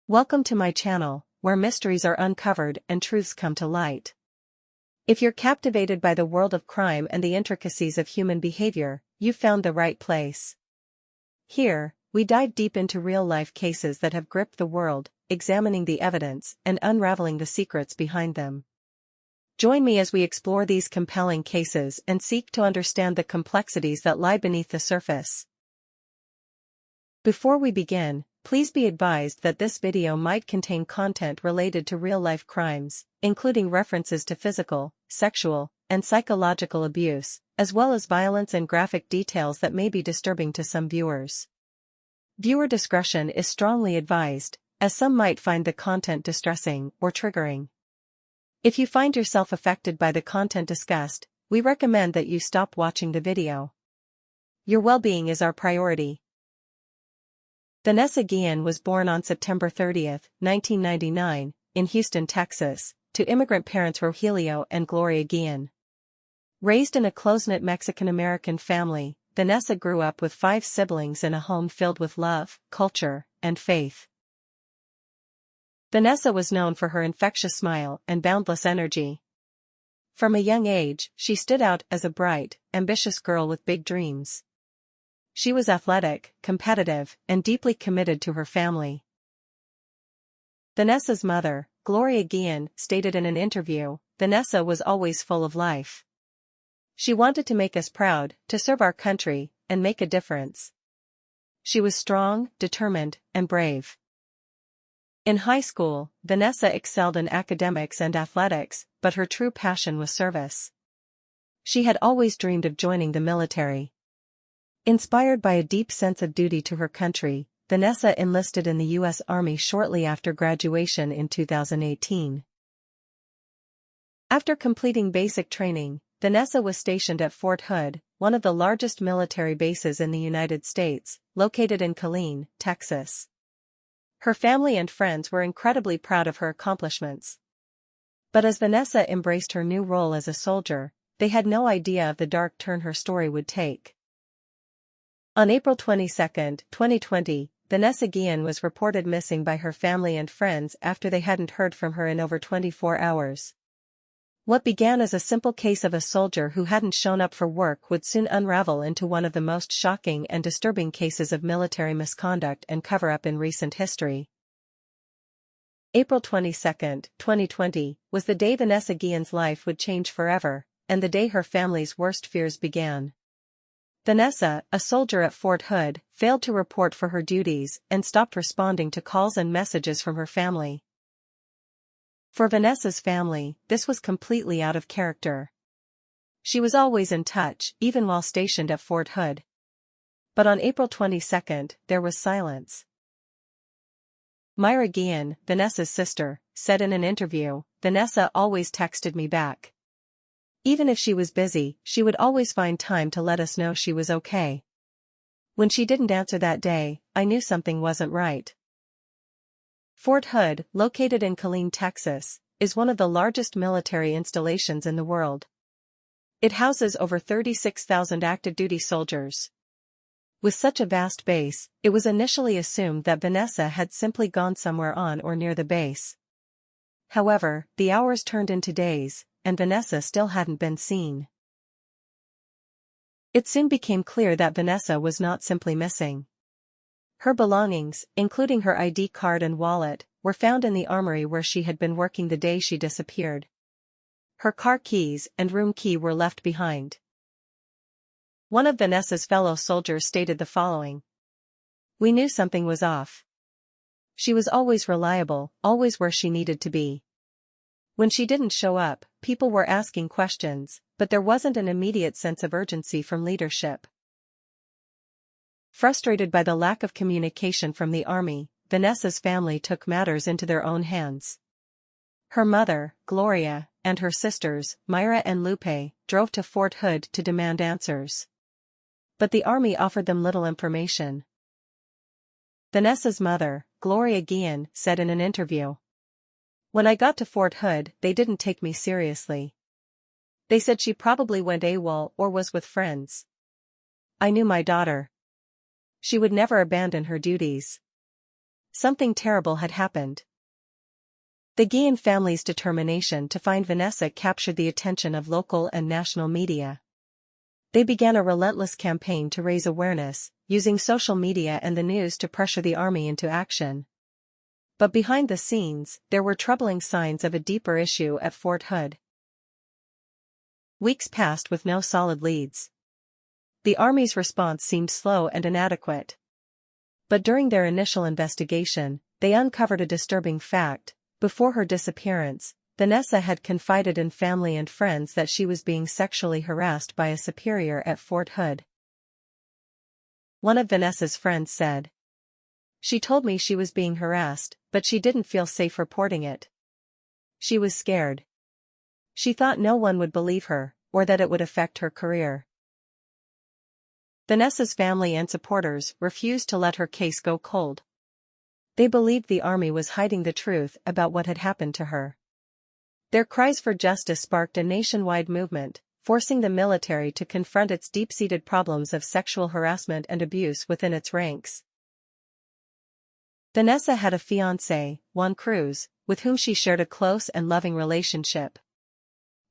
Welcome to my channel, where mysteries are uncovered and truths come to light. If you're captivated by the world of crime and the intricacies of human behavior, you've found the right place. Here, we dive deep into real-life cases that have gripped the world, examining the evidence and unraveling the secrets behind them. Join me as we explore these compelling cases and seek to understand the complexities that lie beneath the surface. Before we begin, please be advised that this video might contain content related to real-life crimes, including references to physical, sexual, and psychological abuse, as well as violence and graphic details that may be disturbing to some viewers. Viewer discretion is strongly advised, as some might find the content distressing or triggering. If you find yourself affected by the content discussed, we recommend that you stop watching the video. Your well-being is our priority. Vanessa Guillén was born on September 30, 1999, in Houston, Texas, to immigrant parents Rogelio and Gloria Guillén. Raised in a close-knit Mexican-American family, Vanessa grew up with 5 siblings in a home filled with love, culture, and faith. Vanessa was known for her infectious smile and boundless energy. From a young age, she stood out as a bright, ambitious girl with big dreams. She was athletic, competitive, and deeply committed to her family. Vanessa's mother, Gloria Guillén, stated in an interview, "Vanessa was always full of life. She wanted to make us proud, to serve our country, and make a difference. She was strong, determined, and brave." In high school, Vanessa excelled in academics and athletics, but her true passion was service. She had always dreamed of joining the military. Inspired by a deep sense of duty to her country, Vanessa enlisted in the U.S. Army shortly after graduation in 2018. After completing basic training, Vanessa was stationed at Fort Hood, one of the largest military bases in the United States, located in Killeen, Texas. Her family and friends were incredibly proud of her accomplishments. But as Vanessa embraced her new role as a soldier, they had no idea of the dark turn her story would take. On April 22, 2020, Vanessa Guillén was reported missing by her family and friends after they hadn't heard from her in over 24 hours. What began as a simple case of a soldier who hadn't shown up for work would soon unravel into one of the most shocking and disturbing cases of military misconduct and cover-up in recent history. April 22, 2020, was the day Vanessa Guillén's life would change forever, and the day her family's worst fears began. Vanessa, a soldier at Fort Hood, failed to report for her duties and stopped responding to calls and messages from her family. For Vanessa's family, this was completely out of character. She was always in touch, even while stationed at Fort Hood. But on April 22, there was silence. Myra Guillén, Vanessa's sister, said in an interview, "Vanessa always texted me back. Even if she was busy, she would always find time to let us know she was okay. When she didn't answer that day, I knew something wasn't right." Fort Hood, located in Killeen, Texas, is one of the largest military installations in the world. It houses over 36,000 active-duty soldiers. With such a vast base, it was initially assumed that Vanessa had simply gone somewhere on or near the base. However, the hours turned into days, and Vanessa still hadn't been seen. It soon became clear that Vanessa was not simply missing. Her belongings, including her ID card and wallet, were found in the armory where she had been working the day she disappeared. Her car keys and room key were left behind. One of Vanessa's fellow soldiers stated the following: "We knew something was off. She was always reliable, always where she needed to be. When she didn't show up, people were asking questions, but there wasn't an immediate sense of urgency from leadership." Frustrated by the lack of communication from the Army, Vanessa's family took matters into their own hands. Her mother, Gloria, and her sisters, Myra and Lupe, drove to Fort Hood to demand answers. But the Army offered them little information. Vanessa's mother, Gloria Guillén, said in an interview, "When I got to Fort Hood, they didn't take me seriously. They said she probably went AWOL or was with friends. I knew my daughter. She would never abandon her duties. Something terrible had happened. The Guillén family's determination to find Vanessa captured the attention of local and national media. They began a relentless campaign to raise awareness, using social media and the news to pressure the army into action. But behind the scenes, there were troubling signs of a deeper issue at Fort Hood. Weeks passed with no solid leads. The army's response seemed slow and inadequate. But during their initial investigation, they uncovered a disturbing fact. Before her disappearance, Vanessa had confided in family and friends that she was being sexually harassed by a superior at Fort Hood. One of Vanessa's friends said, "She told me she was being harassed, but she didn't feel safe reporting it. She was scared. She thought no one would believe her, or that it would affect her career." Vanessa's family and supporters refused to let her case go cold. They believed the army was hiding the truth about what had happened to her. Their cries for justice sparked a nationwide movement, forcing the military to confront its deep-seated problems of sexual harassment and abuse within its ranks. Vanessa had a fiancé, Juan Cruz, with whom she shared a close and loving relationship.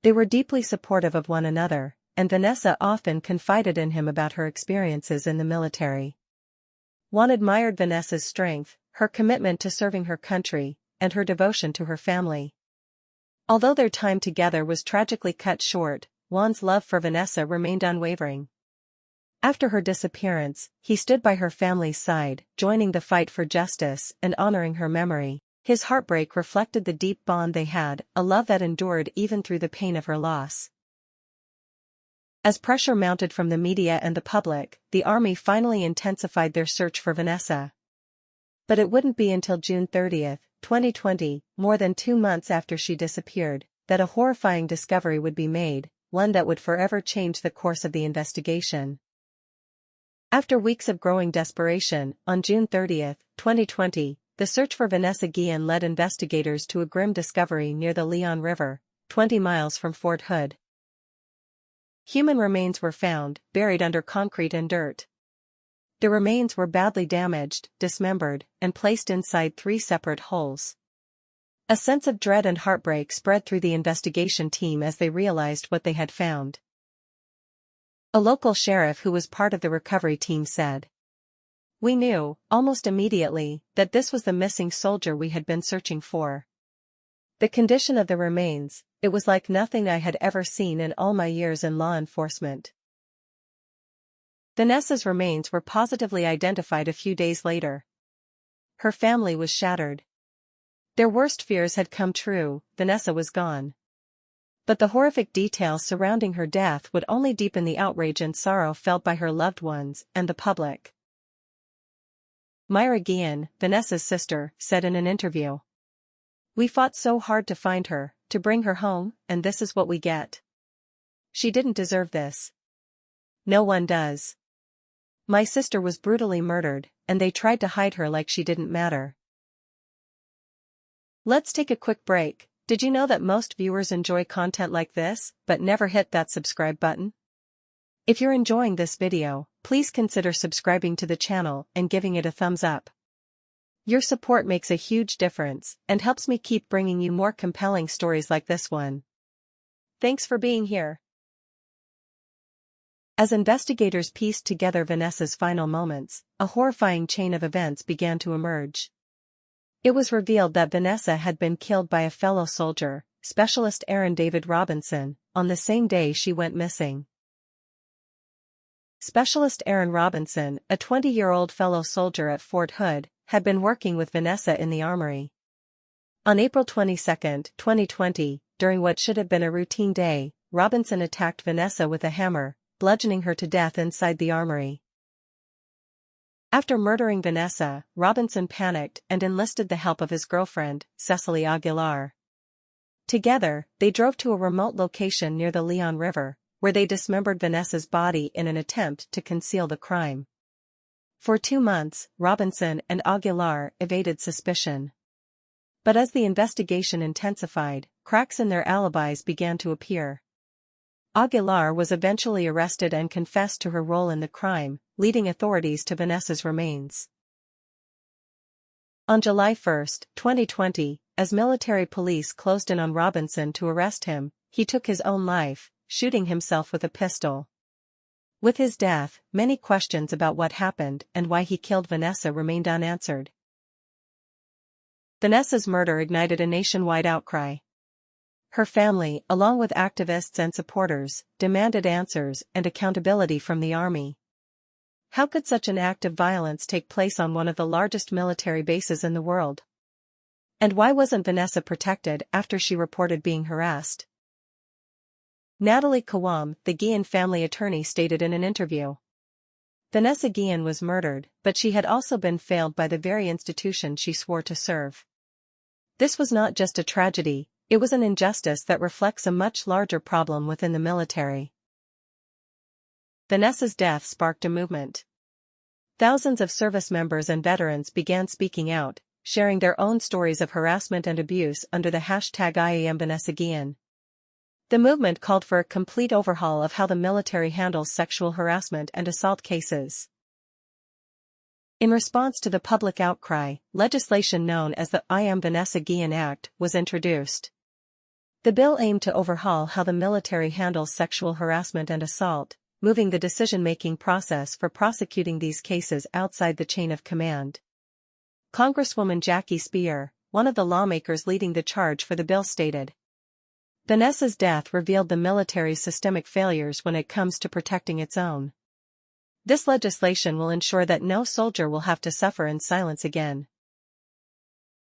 They were deeply supportive of one another, and Vanessa often confided in him about her experiences in the military. Juan admired Vanessa's strength, her commitment to serving her country, and her devotion to her family. Although their time together was tragically cut short, Juan's love for Vanessa remained unwavering. After her disappearance, he stood by her family's side, joining the fight for justice and honoring her memory. His heartbreak reflected the deep bond they had, a love that endured even through the pain of her loss. As pressure mounted from the media and the public, the army finally intensified their search for Vanessa. But it wouldn't be until June 30, 2020, more than 2 months after she disappeared, that a horrifying discovery would be made, one that would forever change the course of the investigation. After weeks of growing desperation, on June 30, 2020, the search for Vanessa Guillén led investigators to a grim discovery near the Leon River, 20 miles from Fort Hood. Human remains were found, buried under concrete and dirt. The remains were badly damaged, dismembered, and placed inside 3 separate holes. A sense of dread and heartbreak spread through the investigation team as they realized what they had found. A local sheriff who was part of the recovery team said, "We knew, almost immediately, that this was the missing soldier we had been searching for. The condition of the remains, it was like nothing I had ever seen in all my years in law enforcement." Vanessa's remains were positively identified a few days later. Her family was shattered. Their worst fears had come true, Vanessa was gone. But the horrific details surrounding her death would only deepen the outrage and sorrow felt by her loved ones and the public. Myra Guillén, Vanessa's sister, said in an interview, "We fought so hard to find her, to bring her home, and this is what we get. She didn't deserve this. No one does. My sister was brutally murdered, and they tried to hide her like she didn't matter." Let's take a quick break. Did you know that most viewers enjoy content like this, but never hit that subscribe button? If you're enjoying this video, please consider subscribing to the channel and giving it a thumbs up. Your support makes a huge difference and helps me keep bringing you more compelling stories like this one. Thanks for being here. As investigators pieced together Vanessa's final moments, a horrifying chain of events began to emerge. It was revealed that Vanessa had been killed by a fellow soldier, Specialist Aaron David Robinson, on the same day she went missing. Specialist Aaron Robinson, a 20-year-old fellow soldier at Fort Hood, had been working with Vanessa in the armory. On April 22, 2020, during what should have been a routine day, Robinson attacked Vanessa with a hammer, bludgeoning her to death inside the armory. After murdering Vanessa, Robinson panicked and enlisted the help of his girlfriend, Cecily Aguilar. Together, they drove to a remote location near the Leon River, where they dismembered Vanessa's body in an attempt to conceal the crime. For 2 months, Robinson and Aguilar evaded suspicion. But as the investigation intensified, cracks in their alibis began to appear. Aguilar was eventually arrested and confessed to her role in the crime, leading authorities to Vanessa's remains. On July 1, 2020, as military police closed in on Robinson to arrest him, he took his own life, shooting himself with a pistol. With his death, many questions about what happened and why he killed Vanessa remained unanswered. Vanessa's murder ignited a nationwide outcry. Her family, along with activists and supporters, demanded answers and accountability from the army. How could such an act of violence take place on one of the largest military bases in the world? And why wasn't Vanessa protected after she reported being harassed? Natalie Kawam, the Guillén family attorney, stated in an interview. Vanessa Guillén was murdered, but she had also been failed by the very institution she swore to serve. This was not just a tragedy, it was an injustice that reflects a much larger problem within the military. Vanessa's death sparked a movement. Thousands of service members and veterans began speaking out, sharing their own stories of harassment and abuse under the hashtag #IamVanessaGuillén. The movement called for a complete overhaul of how the military handles sexual harassment and assault cases. In response to the public outcry, legislation known as the I Am Vanessa Guillén Act was introduced. The bill aimed to overhaul how the military handles sexual harassment and assault, moving the decision-making process for prosecuting these cases outside the chain of command. Congresswoman Jackie Speier, one of the lawmakers leading the charge for the bill, stated, "Vanessa's death revealed the military's systemic failures when it comes to protecting its own. This legislation will ensure that no soldier will have to suffer in silence again."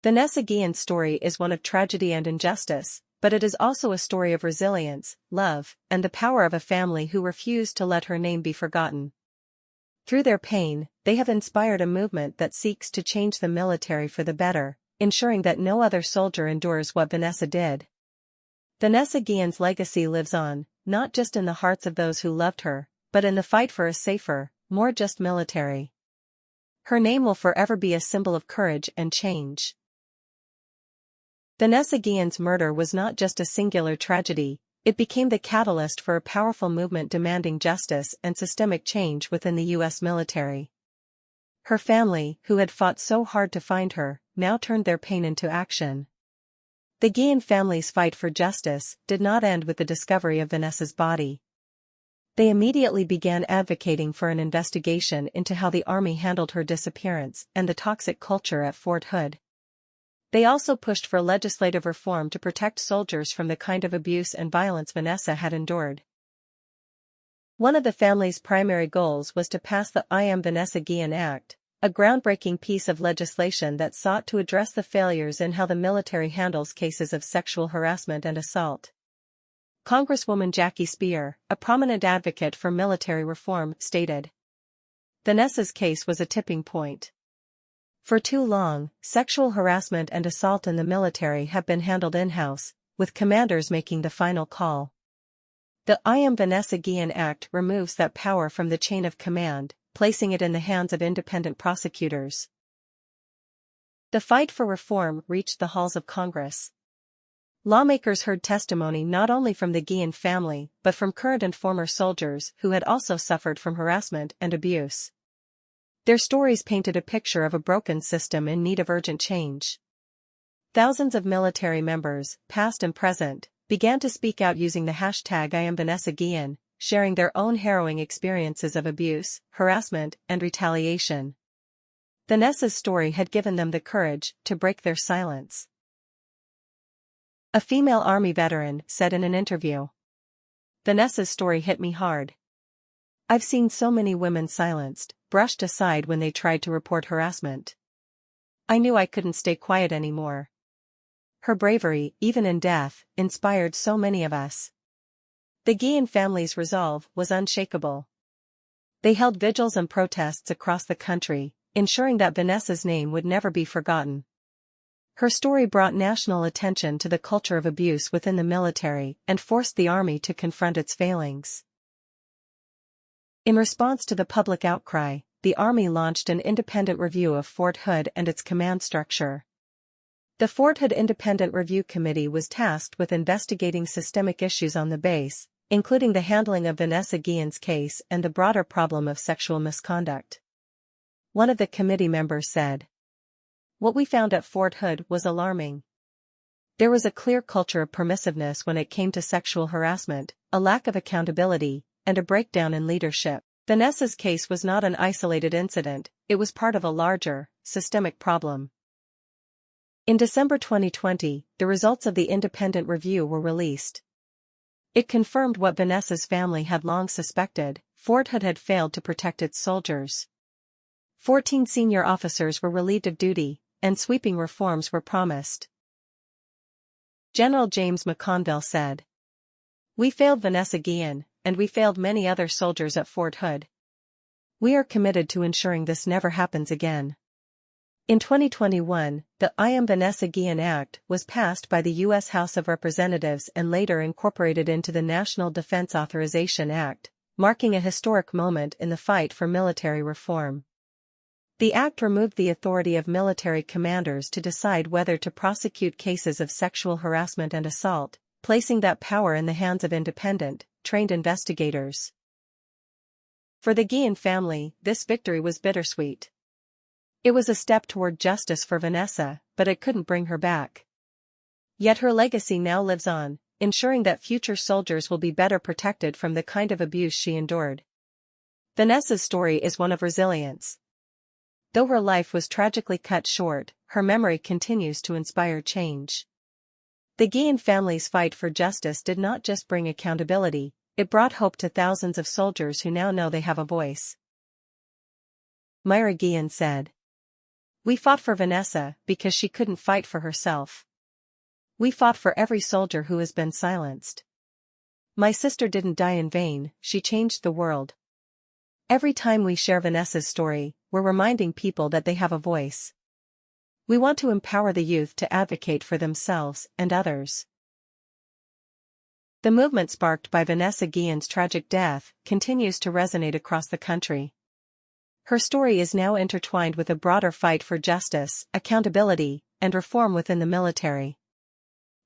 Vanessa Guillén's story is one of tragedy and injustice, but it is also a story of resilience, love, and the power of a family who refused to let her name be forgotten. Through their pain, they have inspired a movement that seeks to change the military for the better, ensuring that no other soldier endures what Vanessa did. Vanessa Guillén's legacy lives on, not just in the hearts of those who loved her, but in the fight for a safer, more just military. Her name will forever be a symbol of courage and change. Vanessa Guillén's murder was not just a singular tragedy, it became the catalyst for a powerful movement demanding justice and systemic change within the U.S. military. Her family, who had fought so hard to find her, now turned their pain into action. The Guillén family's fight for justice did not end with the discovery of Vanessa's body. They immediately began advocating for an investigation into how the Army handled her disappearance and the toxic culture at Fort Hood. They also pushed for legislative reform to protect soldiers from the kind of abuse and violence Vanessa had endured. One of the family's primary goals was to pass the I Am Vanessa Guillén Act, a groundbreaking piece of legislation that sought to address the failures in how the military handles cases of sexual harassment and assault. Congresswoman Jackie Speier, a prominent advocate for military reform, stated, "Vanessa's case was a tipping point. For too long, sexual harassment and assault in the military have been handled in-house, with commanders making the final call. The I Am Vanessa Guillén Act removes that power from the chain of command, placing it in the hands of independent prosecutors." The fight for reform reached the halls of Congress. Lawmakers heard testimony not only from the Guillén family but from current and former soldiers who had also suffered from harassment and abuse. Their stories painted a picture of a broken system in need of urgent change. Thousands of military members, past and present, began to speak out using the hashtag #IamVanessaGuillén, sharing their own harrowing experiences of abuse, harassment, and retaliation. Vanessa's story had given them the courage to break their silence. A female Army veteran said in an interview, "Vanessa's story hit me hard. I've seen so many women silenced, brushed aside when they tried to report harassment. I knew I couldn't stay quiet anymore. Her bravery, even in death, inspired so many of us." The Guillén family's resolve was unshakable. They held vigils and protests across the country, ensuring that Vanessa's name would never be forgotten. Her story brought national attention to the culture of abuse within the military and forced the Army to confront its failings. In response to the public outcry, the Army launched an independent review of Fort Hood and its command structure. The Fort Hood Independent Review Committee was tasked with investigating systemic issues on the base, including the handling of Vanessa Guillén's case and the broader problem of sexual misconduct. One of the committee members said, What we found at Fort Hood was alarming. There was a clear culture of permissiveness when it came to sexual harassment, a lack of accountability, and a breakdown in leadership. Vanessa's case was not an isolated incident, it was part of a larger, systemic problem. In December 2020, the results of the independent review were released. It confirmed what Vanessa's family had long suspected: Fort Hood had failed to protect its soldiers. 14 senior officers were relieved of duty, and sweeping reforms were promised. General James McConville said, "We failed Vanessa Guillén, and we failed many other soldiers at Fort Hood. We are committed to ensuring this never happens again." In 2021, the I Am Vanessa Guillén Act was passed by the U.S. House of Representatives and later incorporated into the National Defense Authorization Act, marking a historic moment in the fight for military reform. The act removed the authority of military commanders to decide whether to prosecute cases of sexual harassment and assault, placing that power in the hands of independent, trained investigators. For the Guillén family, this victory was bittersweet. It was a step toward justice for Vanessa, but it couldn't bring her back. Yet her legacy now lives on, ensuring that future soldiers will be better protected from the kind of abuse she endured. Vanessa's story is one of resilience. Though her life was tragically cut short, her memory continues to inspire change. The Guillén family's fight for justice did not just bring accountability, it brought hope to thousands of soldiers who now know they have a voice. Myra Guillén said, "We fought for Vanessa because she couldn't fight for herself. We fought for every soldier who has been silenced. My sister didn't die in vain, she changed the world." Every time we share Vanessa's story, we're reminding people that they have a voice. We want to empower the youth to advocate for themselves and others. The movement sparked by Vanessa Guillén's tragic death continues to resonate across the country. Her story is now intertwined with a broader fight for justice, accountability, and reform within the military.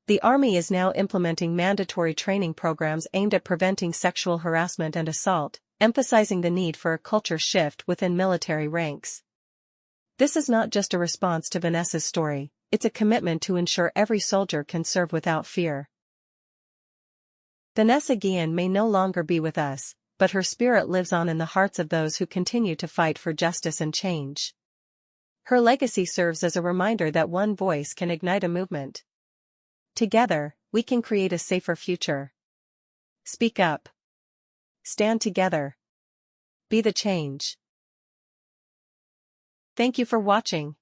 The Army is now implementing mandatory training programs aimed at preventing sexual harassment and assault, emphasizing the need for a culture shift within military ranks. This is not just a response to Vanessa's story, it's a commitment to ensure every soldier can serve without fear. Vanessa Guillén may no longer be with us, but her spirit lives on in the hearts of those who continue to fight for justice and change. Her legacy serves as a reminder that one voice can ignite a movement. Together, we can create a safer future. Speak up. Stand together. Be the change. Thank you for watching.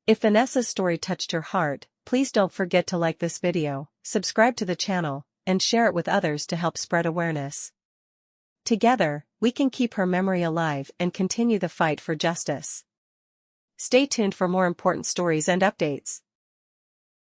If Vanessa's story touched your heart, please don't forget to like this video, subscribe to the channel, and share it with others to help spread awareness. Together, we can keep her memory alive and continue the fight for justice. Stay tuned for more important stories and updates.